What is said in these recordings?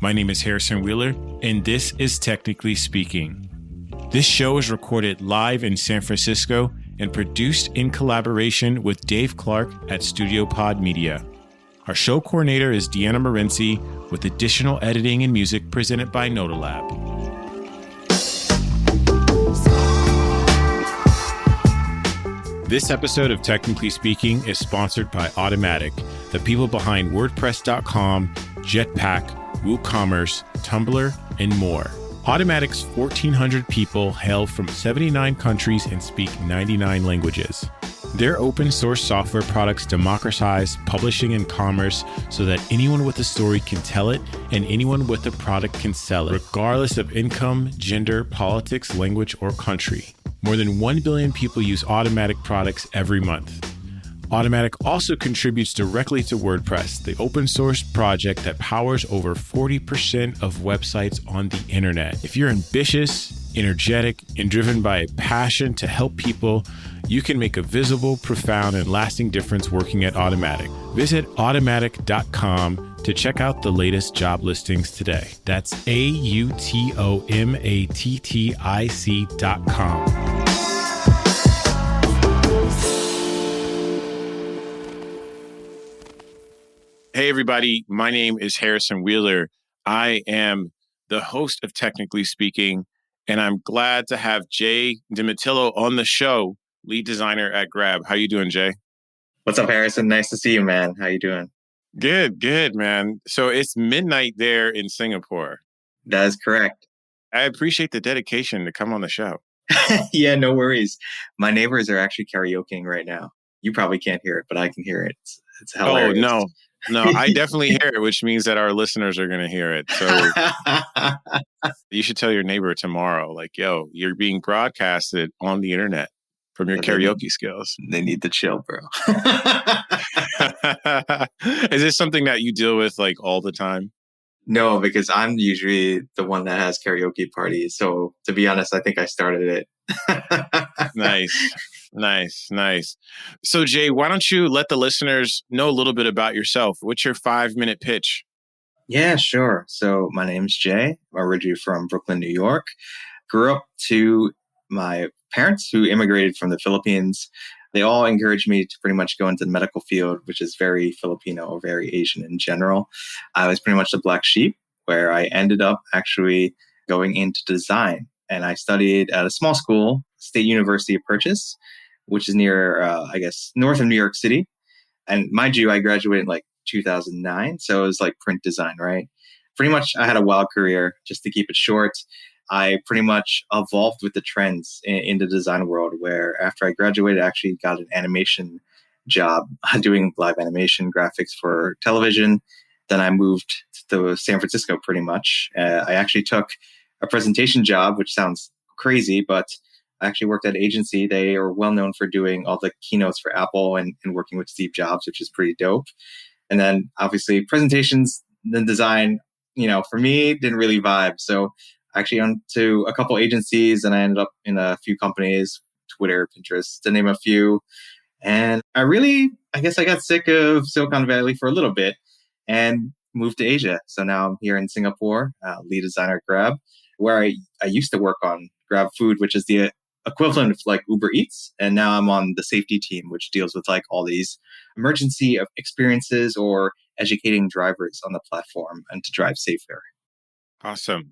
My name is Harrison Wheeler, and this is Technically Speaking. This show is recorded live in San Francisco and produced in collaboration with Dave Clark at Studio Pod Media. Our show coordinator is Deanna Morenci, with additional editing and music presented by Nodalab. This episode of Technically Speaking is sponsored by Automatic, the people behind WordPress.com, Jetpack, WooCommerce, Tumblr, and more. Automatic's 1,400 people hail from 79 countries and speak 99 languages. Their open source software products democratize publishing and commerce so that anyone with a story can tell it and anyone with a product can sell it, regardless of income, gender, politics, language, or country. More than 1 billion people use Automatic products every month. Automatic also contributes directly to WordPress, the open source project that powers over 40% of websites on the internet. If you're ambitious, energetic, and driven by a passion to help people, you can make a visible, profound, and lasting difference working at Automatic. Visit automatic.com to check out the latest job listings today. That's AUTOMATTIC.com. Hey, everybody. My name is Harrison Wheeler. I am the host of Technically Speaking, and I'm glad to have Jay Demetillo on the show, lead designer at Grab. How you doing, Jay? What's up, Harrison? Nice to see you, man. How you doing? Good, man. So it's midnight there in Singapore. That is correct. I appreciate the dedication to come on the show. Yeah, no worries. My neighbors are actually karaokeing right now. You probably can't hear it, but I can hear it. It's hilarious. Oh, no, I definitely hear it, which means that our listeners are going to hear it. So you should tell your neighbor tomorrow, like, yo, you're being broadcasted on the internet from your karaoke skills. They need to chill, bro. Is this something that you deal with like all the time? No, because I'm usually the one that has karaoke parties. So to be honest, I think I started it. Nice. So Jay, why don't you let the listeners know a little bit about yourself? What's your 5-minute pitch? Yeah, sure. So my name's Jay. I'm originally from Brooklyn, New York. Grew up to my parents who immigrated from the Philippines. They all encouraged me to pretty much go into the medical field, which is very Filipino or very Asian in general. I was pretty much the black sheep, where I ended up actually going into design. And I studied at a small school, State University of Purchase, which is near, north of New York City. And mind you, I graduated in like 2009. So it was like print design, right? Pretty much I had a wild career. Just to keep it short, I pretty much evolved with the trends in the design world, where after I graduated, I actually got an animation job doing live animation graphics for television. Then I moved to San Francisco pretty much. I actually took a presentation job, which sounds crazy, but I actually worked at an agency. They are well known for doing all the keynotes for Apple and working with Steve Jobs, which is pretty dope. And then obviously presentations, the design, for me, didn't really vibe. So actually on to a couple agencies, and I ended up in a few companies, Twitter, Pinterest, to name a few. And I got sick of Silicon Valley for a little bit and moved to Asia. So now I'm here in Singapore, lead designer at Grab, where I used to work on Grab Food, which is the equivalent of like Uber Eats. And now I'm on the safety team, which deals with like all these emergency experiences or educating drivers on the platform and to drive safer. Awesome.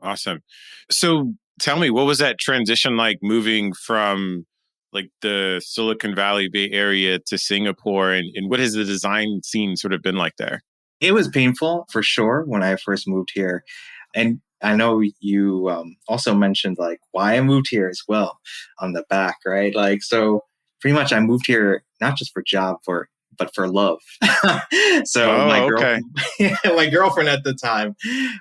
So tell me, what was that transition like moving from like the Silicon Valley Bay Area to Singapore? And what has the design scene sort of been like there? It was painful for sure when I first moved here. And I know you also mentioned like why I moved here as well on the back, right? Like, so pretty much I moved here not just for job, but for love. So my girlfriend at the time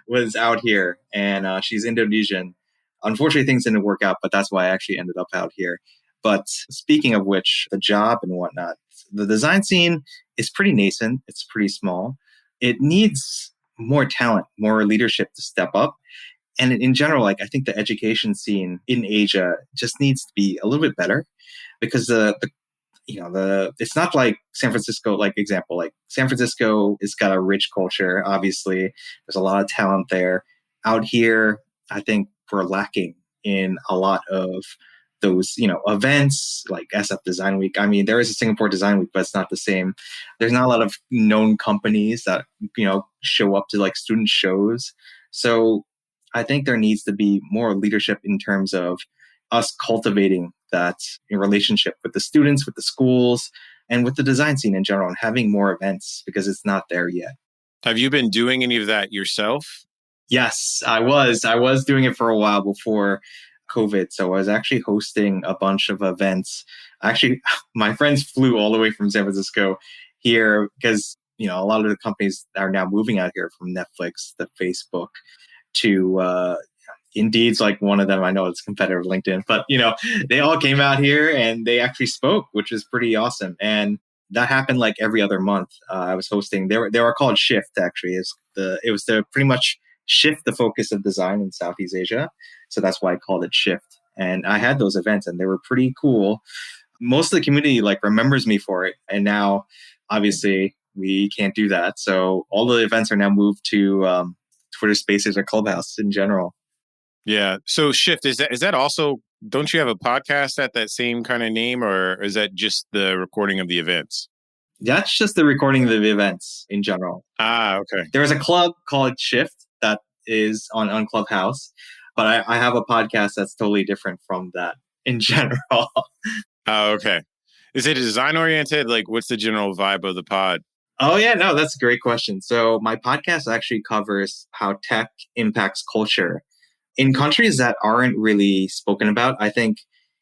was out here, and she's Indonesian. Unfortunately, things didn't work out, but that's why I actually ended up out here. But speaking of which, the job and whatnot, the design scene is pretty nascent. It's pretty small. It needs more talent, more leadership to step up. And in general, like I think the education scene in Asia just needs to be a little bit better, because it's not like San Francisco, like example, like San Francisco has got a rich culture. Obviously, there's a lot of talent there. Out here, I think we're lacking in a lot of those, events like SF Design Week. I mean, there is a Singapore Design Week, but it's not the same. There's not a lot of known companies that, show up to like student shows. So I think there needs to be more leadership in terms of us cultivating that relationship with the students, with the schools, and with the design scene in general, and having more events because it's not there yet. Have you been doing any of that yourself? Yes, I was. I was doing it for a while before COVID. So I was actually hosting a bunch of events. Actually, my friends flew all the way from San Francisco here because, a lot of the companies are now moving out here, from Netflix to Facebook to Indeed's like one of them. I know it's competitor of LinkedIn, but they all came out here and they actually spoke, which is pretty awesome. And that happened like every other month. I was hosting. They were called Shift. Actually, it was to pretty much shift the focus of design in Southeast Asia. So that's why I called it Shift. And I had those events, and they were pretty cool. Most of the community like remembers me for it, and now obviously we can't do that. So all the events are now moved to Twitter Spaces or Clubhouse in general. Yeah. So Shift, is that also, don't you have a podcast at that same kind of name, or is that just the recording of the events? That's just the recording of the events in general. Okay. There's a club called Shift that is on Clubhouse, but I have a podcast that's totally different from that in general. Okay. Is it design oriented? Like, what's the general vibe of the pod? Oh, yeah, no, that's a great question. So my podcast actually covers how tech impacts culture in countries that aren't really spoken about. I think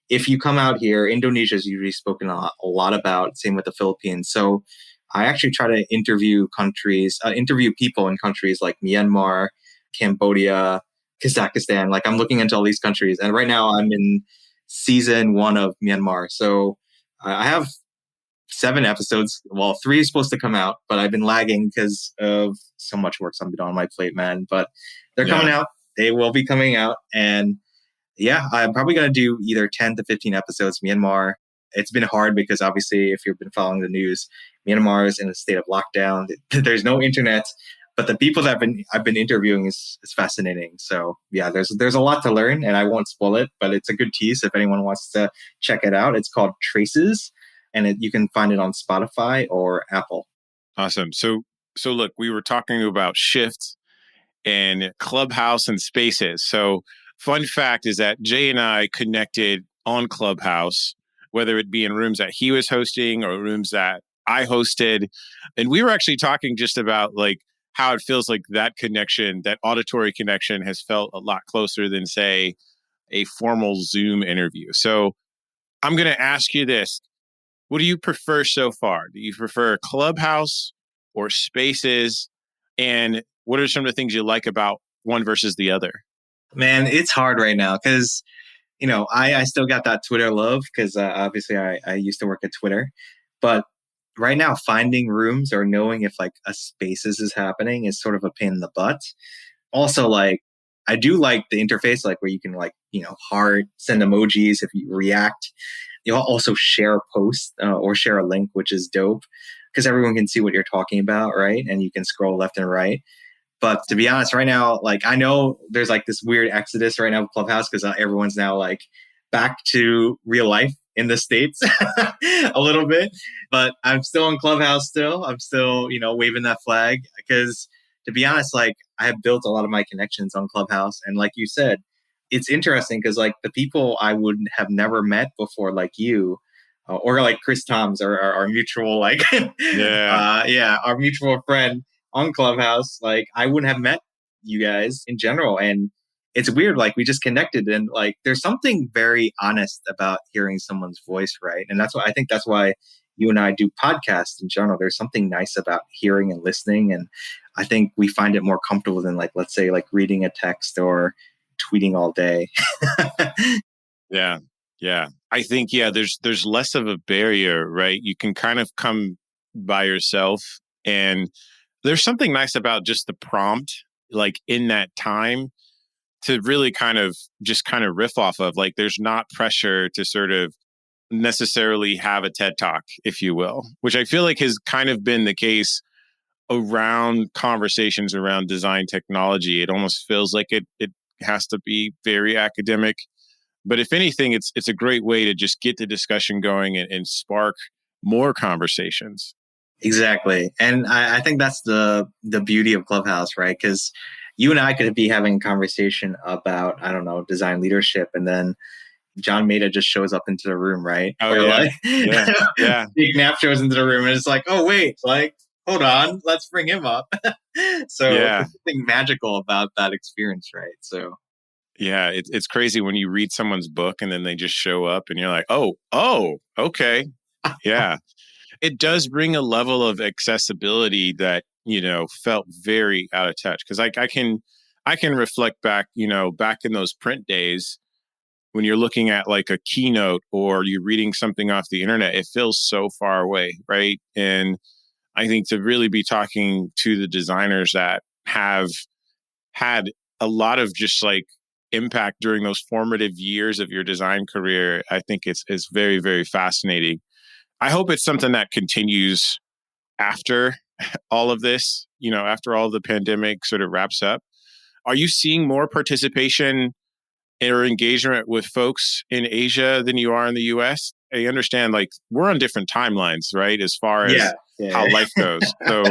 if you come out here, Indonesia is usually spoken a lot about, same with the Philippines. So I actually try to interview people in countries like Myanmar, Cambodia, Kazakhstan. Like I'm looking into all these countries. And right now I'm in season 1 of Myanmar. So I have 7 episodes. Well, 3 is supposed to come out, but I've been lagging because of so much work I've been on my plate, man. But they're coming out. They will be coming out. And yeah, I'm probably going to do either 10 to 15 episodes. Myanmar, it's been hard because obviously if you've been following the news, Myanmar is in a state of lockdown. There's no internet, but the people that I've been interviewing is fascinating. So yeah, there's a lot to learn, and I won't spoil it, but it's a good tease if anyone wants to check it out. It's called Traces, and you can find it on Spotify or Apple. Awesome. So look, we were talking about Shift and Clubhouse and Spaces. So fun fact is that Jay and I connected on Clubhouse, whether it be in rooms that he was hosting or rooms that I hosted. And we were actually talking just about like how it feels like that connection, that auditory connection has felt a lot closer than, say, a formal Zoom interview. So I'm going to ask you this. What do you prefer so far? Do you prefer Clubhouse or Spaces? And what are some of the things you like about one versus the other? Man, it's hard right now because, I still got that Twitter love because obviously I used to work at Twitter. But right now, finding rooms or knowing if like a Spaces is happening is sort of a pain in the butt. Also, like, I do like the interface, like where you can like, heart, send emojis if you react. You'll also share a post or share a link, which is dope because everyone can see what you're talking about, right? And you can scroll left and right. But to be honest, right now, like I know there's like this weird exodus right now of Clubhouse because everyone's now like back to real life in the States a little bit. But I'm still on Clubhouse still. I'm still, waving that flag because to be honest, like I have built a lot of my connections on Clubhouse. And like you said, it's interesting because like the people I would have never met before, like you, or like Chris Toms, our mutual, like, our mutual friend on Clubhouse, like I wouldn't have met you guys in general. And it's weird, like we just connected and like there's something very honest about hearing someone's voice, right? And that's why you and I do podcasts in general. There's something nice about hearing and listening. And I think we find it more comfortable than like, let's say, like reading a text or tweeting all day. Yeah. Yeah. I think, there's less of a barrier, right? You can kind of come by yourself, and there's something nice about just the prompt, like in that time to really kind of riff off of. Like there's not pressure to sort of necessarily have a TED Talk, if you will, which I feel like has kind of been the case around conversations around design technology. It almost feels like it has to be very academic. But if anything, it's a great way to just get the discussion going and spark more conversations. Exactly. And I think that's the beauty of Clubhouse, right? Because you and I could be having a conversation about, I don't know, design leadership, and then John Maeda just shows up into the room, right? Oh Or yeah. like Yeah. Yeah. Big Nap shows into the room and it's like, oh wait, like, hold on, let's bring him up. So Yeah. there's something magical about that experience, right? So Yeah. It's crazy when you read someone's book and then they just show up and you're like, oh, okay. Yeah. It does bring a level of accessibility that, felt very out of touch. Cause I can reflect back, back in those print days when you're looking at like a keynote or you're reading something off the internet, it feels so far away. Right. And I think to really be talking to the designers that have had a lot of just like impact during those formative years of your design career, I think it's very, very fascinating. I hope it's something that continues after all of this, after all the pandemic sort of wraps up. Are you seeing more participation or engagement with folks in Asia than you are in the US? I understand like we're on different timelines, right? As far yeah. as Yeah. how life goes. So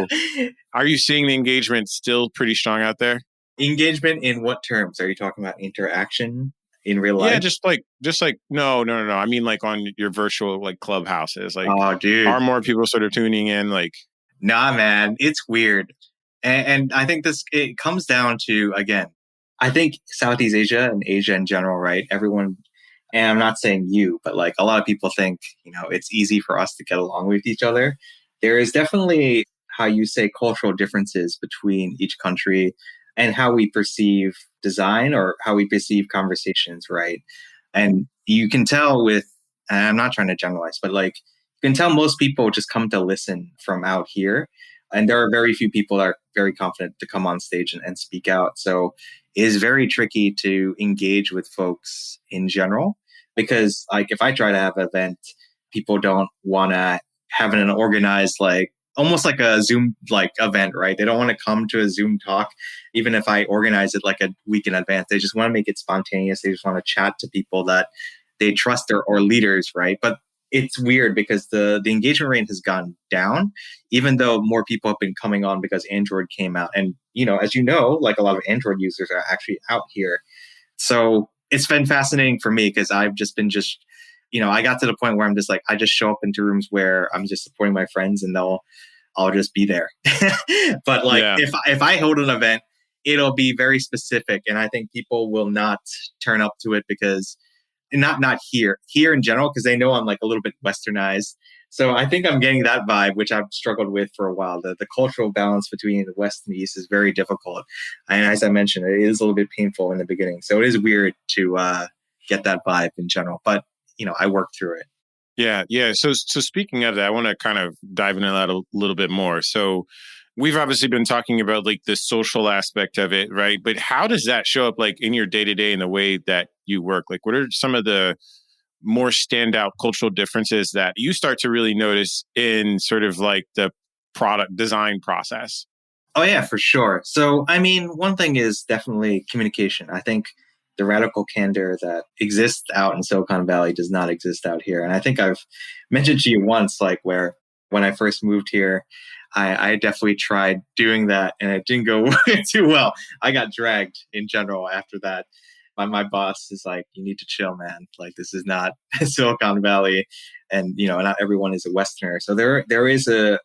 are you seeing the engagement still pretty strong out there? Engagement in what terms? Are you talking about interaction in real Yeah, life? just like no. I mean like on your virtual like clubhouses. Like Oh, dude. are more people sort of tuning in? Like Nah, man, it's weird. And I think it comes down to, again, I think Southeast Asia and Asia in general, right? Everyone, and I'm not saying you, but like a lot of people think, it's easy for us to get along with each other. There is definitely, how you say, cultural differences between each country and how we perceive design or how we perceive conversations, right? And you can tell and I'm not trying to generalize, but like, you can tell most people just come to listen from out here. And there are very few people that are very confident to come on stage and speak out. So it is very tricky to engage with folks in general because, like, if I try to have an event, people don't want to have an organized, like, almost like a Zoom like event, right? They don't want to come to a Zoom talk, even if I organize it like a week in advance. They just want to make it spontaneous. They just want to chat to people that they trust or leaders, right? But it's weird because the engagement rate has gone down, even though more people have been coming on because Android came out. And, as you know, like a lot of Android users are actually out here. So it's been fascinating for me because I've just been I got to the point where I'm just like, I just show up into rooms where I'm just supporting my friends and I'll just be there. But like, yeah. if I hold an event, it'll be very specific. And I think people will not turn up to it because not here in general, because they know I'm like a little bit westernized. So I think I'm getting that vibe, which I've struggled with for a while. The cultural balance between the West and the East is very difficult. And as I mentioned, it is a little bit painful in the beginning. So it is weird to get that vibe in general. But, I work through it. Yeah. So speaking of that, I want to kind of dive into that a little bit more. So we've obviously been talking about like the social aspect of it, right? But how does that show up like in your day to day in the way that you work? Like what are some of the more standout cultural differences that you start to really notice in sort of like the product design process? Oh, yeah, for sure. So, I mean, one thing is definitely communication. I think the radical candor that exists out in Silicon Valley does not exist out here. And I think I've mentioned to you once, like, where when I first moved here, I definitely tried doing that and it didn't go too well. I got dragged in general after that. My boss is like, you need to chill, man. Like, this is not Silicon Valley. And, not everyone is a Westerner. So there is a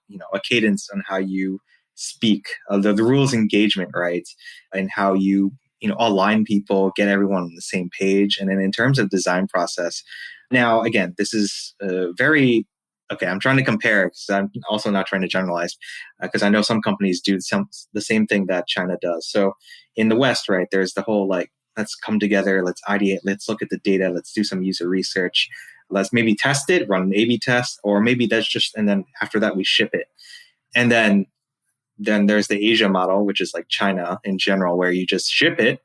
cadence on how you speak, the rules engagement, right? And how you align people, get everyone on the same page. And then in terms of design process, now again, this is very okay. I'm trying to compare because I'm also not trying to generalize because I know some companies do the same thing that China does. So in the West, right, there's the whole like, let's come together, let's ideate, let's look at the data, let's do some user research, let's maybe test it, run an A/B test, or maybe that's just, and then after that we ship it. And then there's the Asia model, which is like China in general, where you just ship it.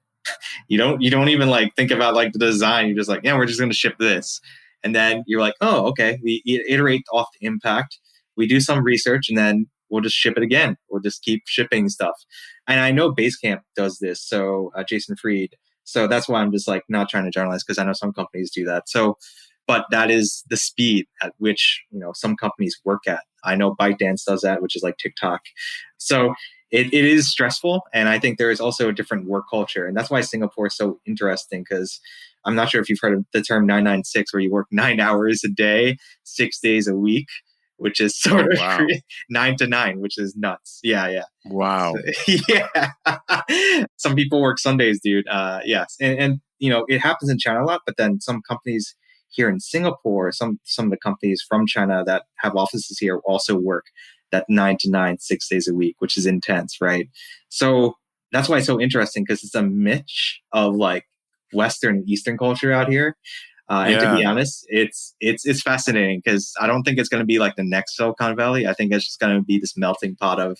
You don't even like think about like the design. You're just like, yeah, we're just going to ship this. And then you're like, oh, okay, we iterate off the impact. We do some research and then we'll just ship it again. We'll just keep shipping stuff. And I know Basecamp does this. So Jason Fried. So that's why I'm just like not trying to generalize because I know some companies do that. So, but that is the speed at which, some companies work at. I know ByteDance does that, which is like TikTok. So it is stressful. And I think there is also a different work culture. And that's why Singapore is so interesting because I'm not sure if you've heard of the term 996, where you work 9 hours a day, 6 days a week, which is sort of wow. 9 to 9, which is nuts. Yeah, yeah. Wow. So, yeah. Some people work Sundays, dude. Yes. And, it happens in China a lot, but then some companies here in Singapore, some of the companies from China that have offices here also work that 9 to 9, 6 days a week, which is intense, right? So that's why it's so interesting because it's a mix of like Western and Eastern culture out here. And to be honest, it's fascinating because I don't think it's going to be like the next Silicon Valley. I think it's just going to be this melting pot of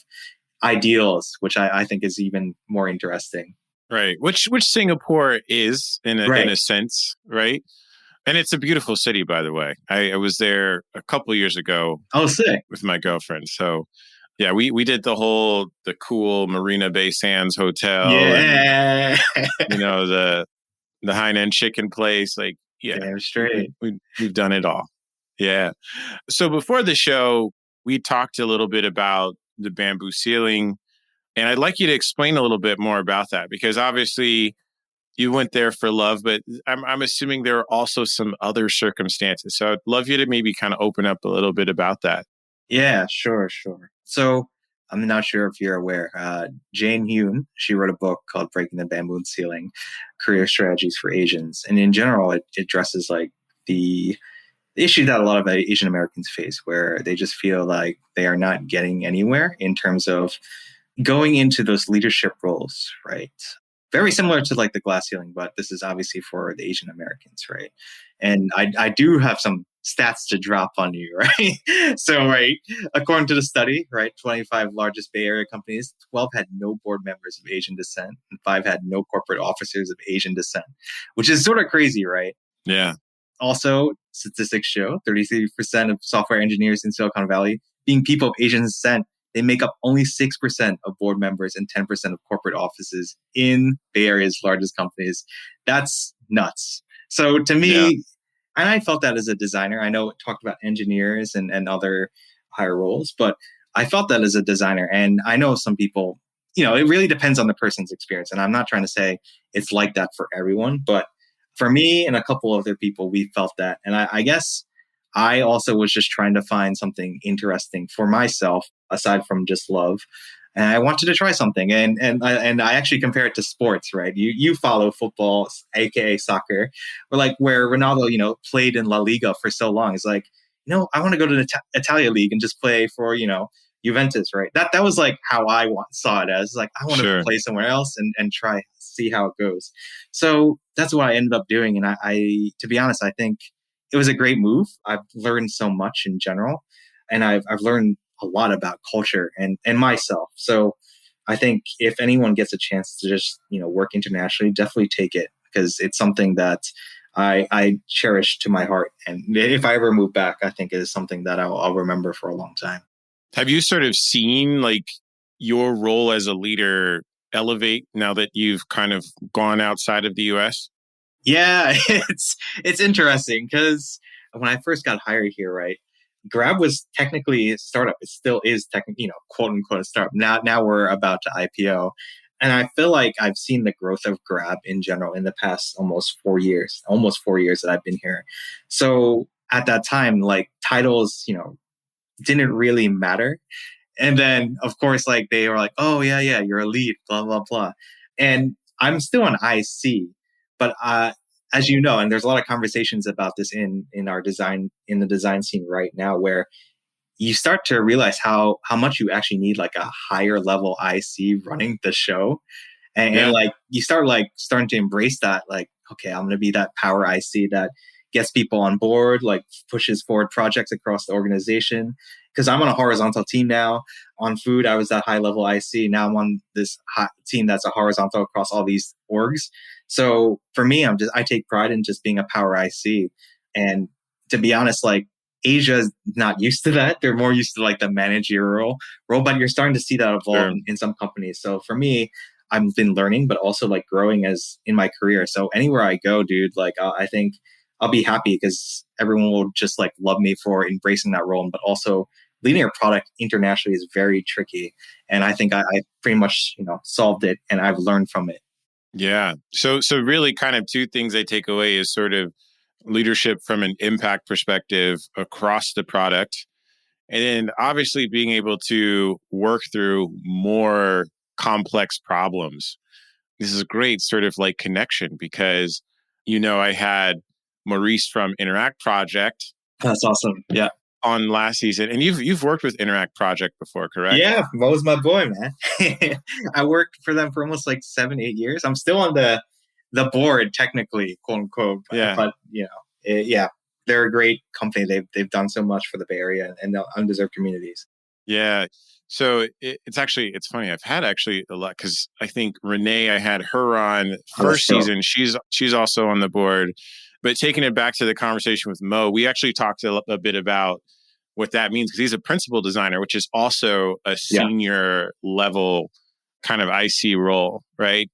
ideals, which I think is even more interesting. Right. Which Singapore is in Right. a sense, right? And it's a beautiful city, by the way. I was there a couple of years ago Oh, sick. with my girlfriend. So yeah, we did the cool Marina Bay Sands hotel Yeah. and the Hainan chicken place. Like, yeah, Damn straight. we've done it all. Yeah. So before the show, we talked a little bit about the bamboo ceiling, and I'd like you to explain a little bit more about that because obviously you went there for love, but I'm assuming there are also some other circumstances. So I'd love you to maybe kind of open up a little bit about that. Yeah, sure. So I'm not sure if you're aware. Jane Hume, she wrote a book called Breaking the Bamboo Ceiling, Career Strategies for Asians. And in general, it addresses like the issue that a lot of Asian Americans face, where they just feel like they are not getting anywhere in terms of going into those leadership roles, right? Very similar to like the glass ceiling, but this is obviously for the Asian Americans, right? And I do have some stats to drop on you, right? So, right, according to the study, right, 25 largest Bay Area companies, 12 had no board members of Asian descent, and 5 had no corporate officers of Asian descent, which is sort of crazy, right? Yeah. Also, statistics show 33% of software engineers in Silicon Valley being people of Asian descent. They make up only 6% of board members and 10% of corporate offices in Bay Area's largest companies. That's nuts. So to me, and I felt that as a designer, I know it talked about engineers and other higher roles, but I felt that as a designer. And I know some people, it really depends on the person's experience. And I'm not trying to say it's like that for everyone, but for me and a couple other people, we felt that. And I guess I also was just trying to find something interesting for myself aside from just love. And I wanted to try something, and I actually compare it to sports, right? You follow football, aka soccer, or like where Ronaldo, played in La Liga for so long. It's like, I want to go to the Italia League and just play for Juventus, right? That was like how I saw it as like I want to play somewhere else and try see how it goes. So that's what I ended up doing, and I to be honest, I think it was a great move. I've learned so much in general, and I've learned a lot about culture and myself. So I think if anyone gets a chance to just work internationally, definitely take it because it's something that I cherish to my heart. And if I ever move back, I think it is something that I'll remember for a long time. Have you sort of seen like your role as a leader elevate now that you've kind of gone outside of the US? Yeah, it's interesting because when I first got hired here, right, Grab was technically a startup. It still is technically, quote unquote, a startup. Now we're about to IPO. And I feel like I've seen the growth of Grab in general in the past almost 4 years that I've been here. So at that time, like titles, didn't really matter. And then, of course, like they were like, oh, yeah, you're a lead, blah, blah, blah. And I'm still an IC, but as you know, and there's a lot of conversations about this in our design, in the design scene right now, where you start to realize how much you actually need like a higher level IC running the show. And like you starting to embrace that, like, okay, I'm going to be that power IC that gets people on board, like pushes forward projects across the organization. Because I'm on a horizontal team now. On food, I was that high level IC. Now I'm on this team that's a horizontal across all these orgs. So for me, I take pride in just being a power IC. And to be honest, like Asia's not used to that. They're more used to like the managerial role, but you're starting to see that evolve Sure. in some companies. So for me, I've been learning, but also like growing as in my career. So anywhere I go, dude, like I think I'll be happy because everyone will just like love me for embracing that role. But also leading a product internationally is very tricky. And I think I pretty much, solved it and I've learned from it. Yeah. So really kind of two things I take away is sort of leadership from an impact perspective across the product. And then obviously being able to work through more complex problems. This is a great sort of like connection because, I had Maurice from Interact Project That's awesome. Yeah. on last season. And you've worked with Interact Project before, correct? Yeah, Mo was my boy, man. I worked for them for almost like 7-8 years. I'm still on the board, technically, quote unquote. Yeah. But yeah, they're a great company. They've done so much for the Bay Area and the undeserved communities. Yeah. So it's funny. I've had actually a lot because I think Renee, I had her on first season. She's also on the board. But taking it back to the conversation with Mo, we actually talked a bit about what that means because he's a principal designer, which is also a senior level kind of IC role, right?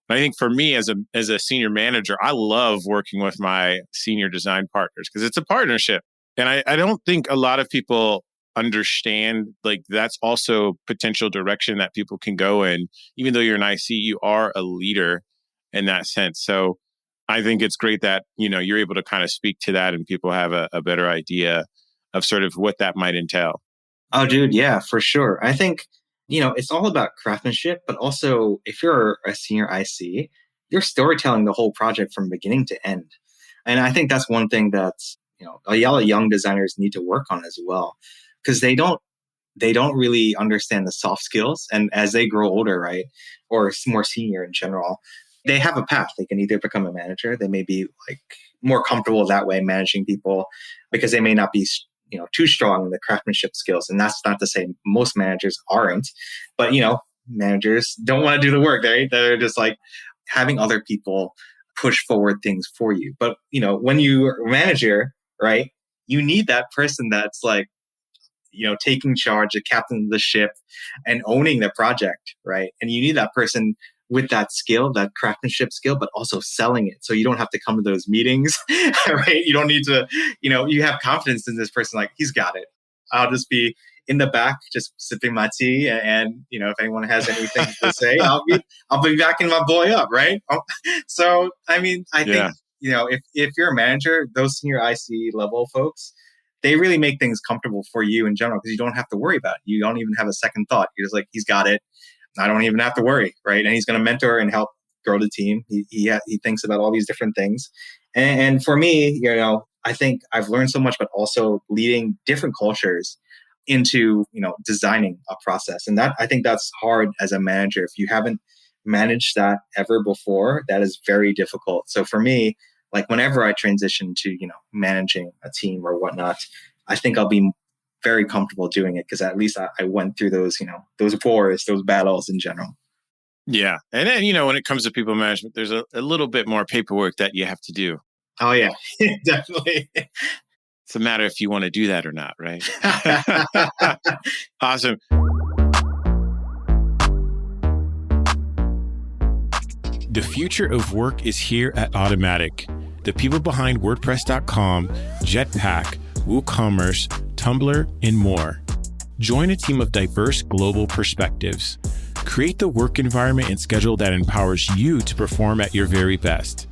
But I think for me as a senior manager, I love working with my senior design partners because it's a partnership. And I don't think a lot of people understand like that's also potential direction that people can go in. Even though you're an IC, you are a leader in that sense. So I think it's great that, you're able to kind of speak to that and people have a better idea of sort of what that might entail. Oh, dude. Yeah, for sure. I think, it's all about craftsmanship, but also if you're a senior IC, you're storytelling the whole project from beginning to end. And I think that's one thing that's, a lot of young designers need to work on as well, because they don't really understand the soft skills. And as they grow older, right, or more senior in general, they have a path. They can either become a manager. They may be like more comfortable that way managing people because they may not be, too strong in the craftsmanship skills. And that's not to say most managers aren't, but, managers don't want to do the work. They're just like having other people push forward things for you. But, when you're a manager, right, you need that person that's like, taking charge, the captain of the ship and owning the project, right? And you need that person with that skill, that craftsmanship skill, but also selling it. So you don't have to come to those meetings, right? You don't need to, you have confidence in this person, like he's got it. I'll just be in the back, just sipping my tea. And, if anyone has anything to say, I'll be backing my boy up, right? So, I mean, I think, if you're a manager, those senior IC level folks, they really make things comfortable for you in general because you don't have to worry about it. You don't even have a second thought. You're just like, he's got it. I don't even have to worry, right? And he's going to mentor and help grow the team. He thinks about all these different things. And for me, I think I've learned so much, but also leading different cultures into, designing a process. And that I think that's hard as a manager. If you haven't managed that ever before, that is very difficult. So for me, like whenever I transition to, managing a team or whatnot, I think I'll be very comfortable doing it because at least I went through those, those wars, those battles in general. Yeah. And then, when it comes to people management, there's a little bit more paperwork that you have to do. Oh, yeah, definitely. It's a matter if you want to do that or not, right? Awesome. The future of work is here at Automatic. The people behind WordPress.com, Jetpack, WooCommerce, Tumblr, and more. Join a team of diverse global perspectives. Create the work environment and schedule that empowers you to perform at your very best.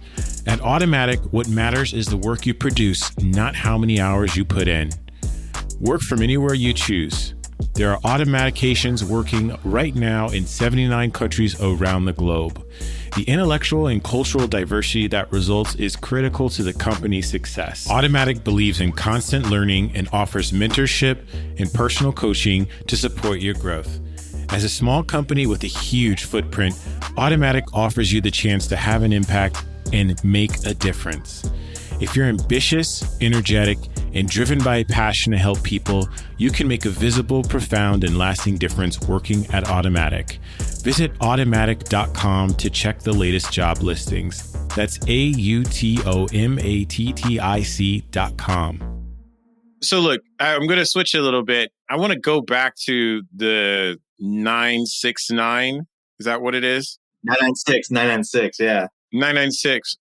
At Automatic, what matters is the work you produce, not how many hours you put in. Work from anywhere you choose. There are Automatications working right now in 79 countries around the globe. The intellectual and cultural diversity that results is critical to the company's success. Automatic believes in constant learning and offers mentorship and personal coaching to support your growth. As a small company with a huge footprint, Automatic offers you the chance to have an impact and make a difference. If you're ambitious, energetic, and driven by a passion to help people, you can make a visible, profound, and lasting difference working at Automatic. Visit automatic.com to check the latest job listings. That's AUTOMATTIC.com. So look, I'm going to switch a little bit. I want to go back to the 969. Is that what it is? 996, yeah. 996.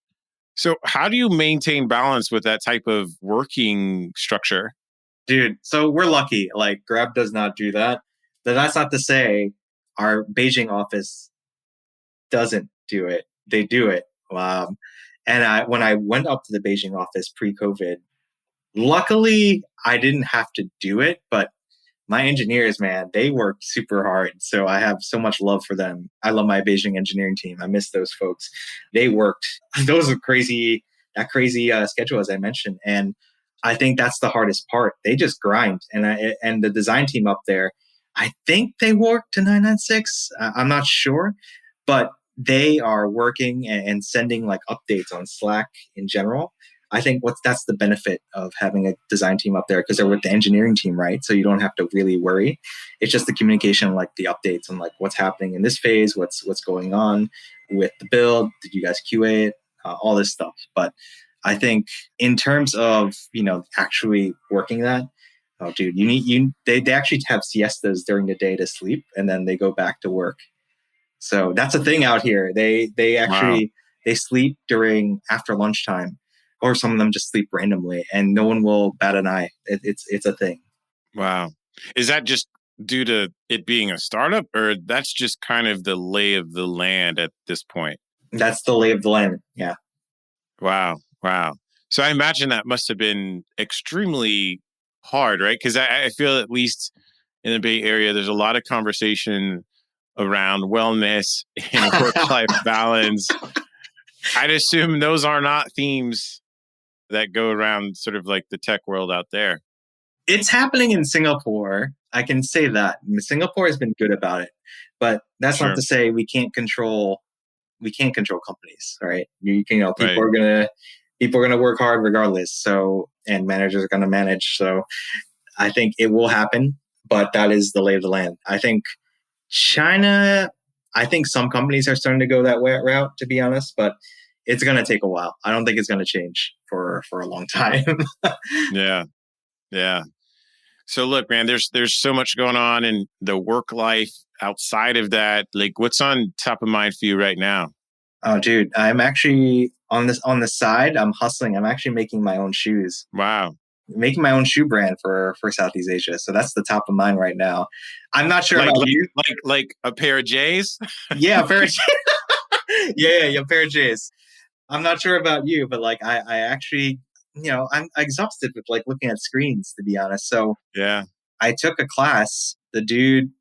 So how do you maintain balance with that type of working structure? Dude, so we're lucky. Like Grab does not do that. But that's not to say our Beijing office doesn't do it. They do it. When I went up to the Beijing office pre-COVID, luckily I didn't have to do it, but my engineers, man, they work super hard. So I have so much love for them. I love my Beijing engineering team. I miss those folks. They worked. Those are crazy, that crazy schedule, as I mentioned. And I think that's the hardest part. They just grind. And the design team up there, I think they work to 996. I'm not sure, but they are working and sending like updates on Slack in general. I think that's the benefit of having a design team up there because they're with the engineering team, right? So you don't have to really worry. It's just the communication, like the updates on like what's happening in this phase, what's going on with the build. Did you guys QA it? All this stuff. But I think in terms of actually working that, oh dude, they actually have siestas during the day to sleep, and then they go back to work. So that's a thing out here. They actually they sleep after lunchtime. Or some of them just sleep randomly, and no one will bat an eye. It's a thing. Wow. Is that just due to it being a startup, or that's just kind of the lay of the land at this point? That's the lay of the land. Yeah. Wow. So I imagine that must have been extremely hard, right? Because I feel at least in the Bay Area, there's a lot of conversation around wellness and work-life balance. I'd assume those are not themes that go around sort of like the tech world out there. It's happening in Singapore. I can say that. Singapore has been good about it. But that's not to say we can't control companies, right? People right. are gonna work hard regardless. So, and managers are gonna manage. So I think it will happen, but that is the lay of the land. I think China, I think some companies are starting to go that route, to be honest, but it's going to take a while. I don't think it's going to change for a long time. Yeah. So look, man, there's so much going on in the work life outside of that. Like, what's on top of mind for you right now? Oh, dude, I'm actually on the side. I'm hustling. I'm actually making my own shoes. Wow. Making my own shoe brand for Southeast Asia. So that's the top of mind right now. I'm not sure about you. Like a pair of J's? Yeah, a pair of J's. yeah, a pair of J's. I'm not sure about you, but like I actually, I'm exhausted with like looking at screens, to be honest. So yeah, I took a class. The dude,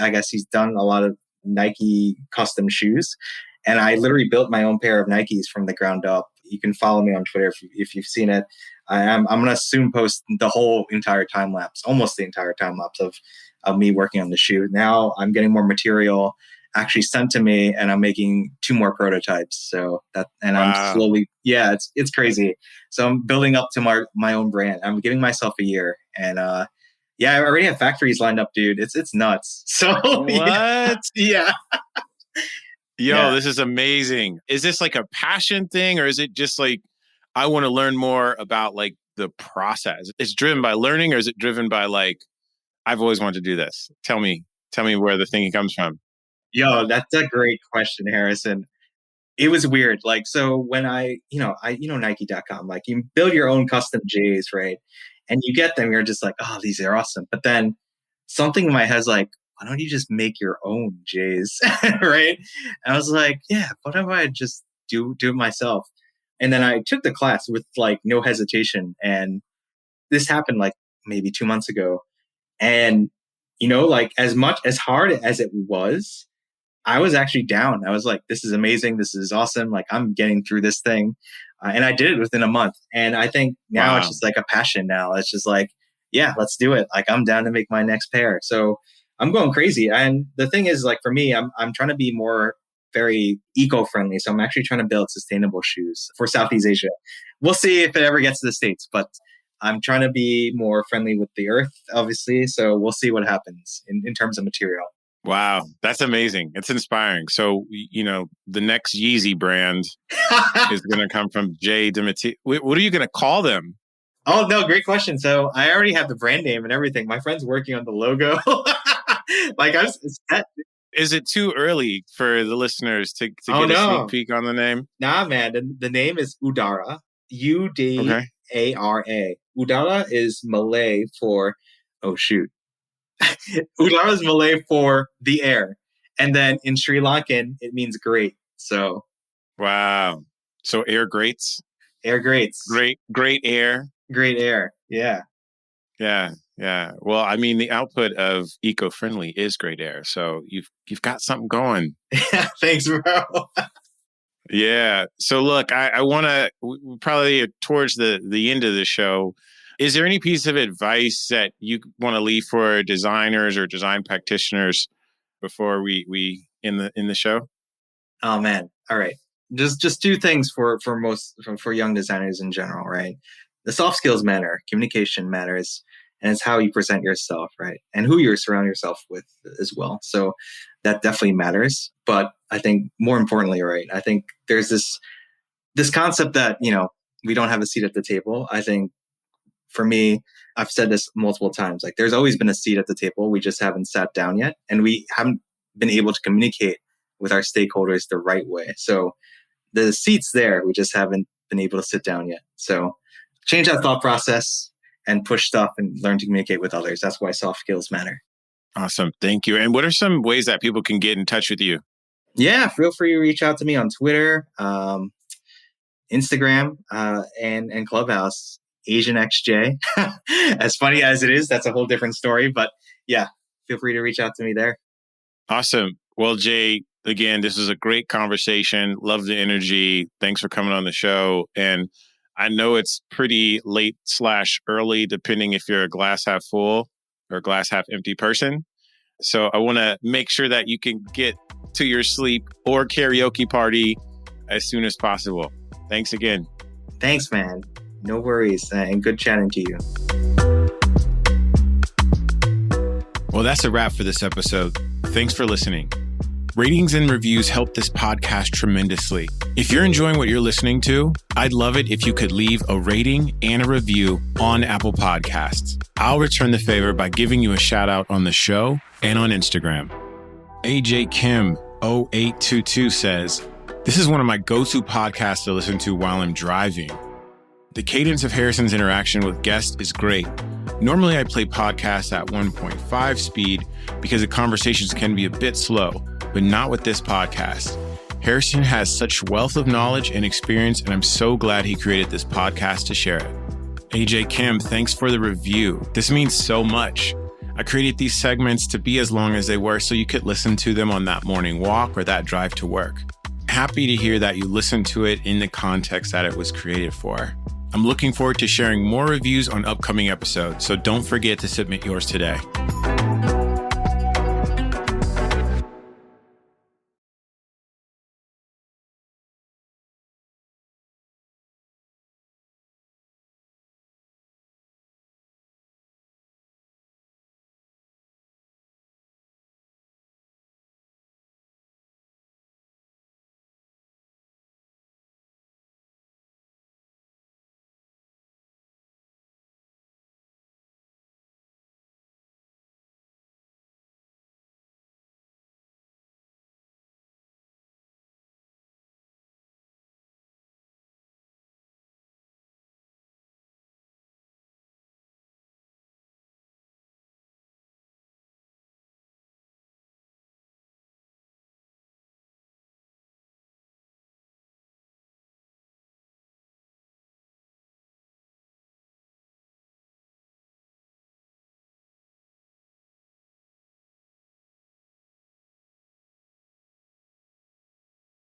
I guess he's done a lot of Nike custom shoes, and I literally built my own pair of Nikes from the ground up. You can follow me on Twitter if you've seen it. I'm gonna soon post the whole entire time lapse, almost the entire time lapse of me working on the shoe. Now I'm getting more material actually sent to me, and I'm making 2 more prototypes. So I'm slowly, it's crazy. So I'm building up to my own brand. I'm giving myself a year, and I already have factories lined up, dude. It's nuts. So what? Yeah. Yo, this is amazing. Is this like a passion thing, or is it just like I want to learn more about like the process? It's driven by learning, or is it driven by like I've always wanted to do this? Tell me where the thinking comes from. Yo, that's a great question, Harrison. It was weird. Like, so when Nike.com, like you build your own custom J's, right? And you get them, you're just like, oh, these are awesome. But then something in my head's like, why don't you just make your own J's, right? And I was like, yeah, what if I just do it myself? And then I took the class with like no hesitation. And this happened like maybe 2 months ago. And, like as hard as it was, I was actually down. I was like, this is amazing. This is awesome. Like I'm getting through this thing. And I did it within a month. And I think now It's just like a passion now. It's just like, yeah, let's do it. Like I'm down to make my next pair. So I'm going crazy. And the thing is, like for me, I'm trying to be more very eco-friendly. So I'm actually trying to build sustainable shoes for Southeast Asia. We'll see if it ever gets to the States, but I'm trying to be more friendly with the earth, obviously. So we'll see what happens in terms of material. Wow, that's amazing. It's inspiring. So, the next Yeezy brand is going to come from Jay Demetillo. What are you going to call them? Oh, no, great question. So I already have the brand name and everything. My friend's working on the logo. It's set. Is it too early for the listeners to Oh, get a sneak no. peek on the name? Nah, man. The name is Udara. Okay. Udara. Udara is Malay for, oh, shoot. Udara is Malay for the air. And then in Sri Lankan, it means great. So Wow. So air greats? air greats. Great air. Great air. Yeah. Yeah. Yeah. Well, I mean, the output of eco-friendly is great air. So you've got something going. Thanks, bro. Yeah. So look, I want to probably towards the end of the show. Is there any piece of advice that you want to leave for designers or design practitioners before we in the show? Oh man. All right. Just two things for young designers in general, right? The soft skills matter, communication matters, and it's how you present yourself, right? And who you surround yourself with as well. So that definitely matters. But I think more importantly, right, I think there's this concept that, we don't have a seat at the table. I think for me, I've said this multiple times, like there's always been a seat at the table. We just haven't sat down yet. And we haven't been able to communicate with our stakeholders the right way. So the seat's there. We just haven't been able to sit down yet. So change that thought process and push stuff and learn to communicate with others. That's why soft skills matter. Awesome. Thank you. And what are some ways that people can get in touch with you? Yeah, feel free to reach out to me on Twitter, Instagram, and Clubhouse, AsianXJ. As funny as it is, that's a whole different story. But yeah, feel free to reach out to me there. Awesome. Well, Jay, again, this is a great conversation. Love the energy. Thanks for coming on the show. And I know it's pretty late/early, depending if you're a glass half full or glass half empty person. So I want to make sure that you can get to your sleep or karaoke party as soon as possible. Thanks again. Thanks, man. No worries. And good chatting to you. Well, that's a wrap for this episode. Thanks for listening. Ratings and reviews help this podcast tremendously. If you're enjoying what you're listening to, I'd love it if you could leave a rating and a review on Apple Podcasts. I'll return the favor by giving you a shout out on the show and on Instagram. AJ Kim 0822 says, "This is one of my go-to podcasts to listen to while I'm driving. The cadence of Harrison's interaction with guests is great. Normally I play podcasts at 1.5 speed because the conversations can be a bit slow, but not with this podcast. Harrison has such wealth of knowledge and experience, and I'm so glad he created this podcast to share it." AJ Kim, thanks for the review. This means so much. I created these segments to be as long as they were so you could listen to them on that morning walk or that drive to work. Happy to hear that you listened to it in the context that it was created for. I'm looking forward to sharing more reviews on upcoming episodes, so don't forget to submit yours today.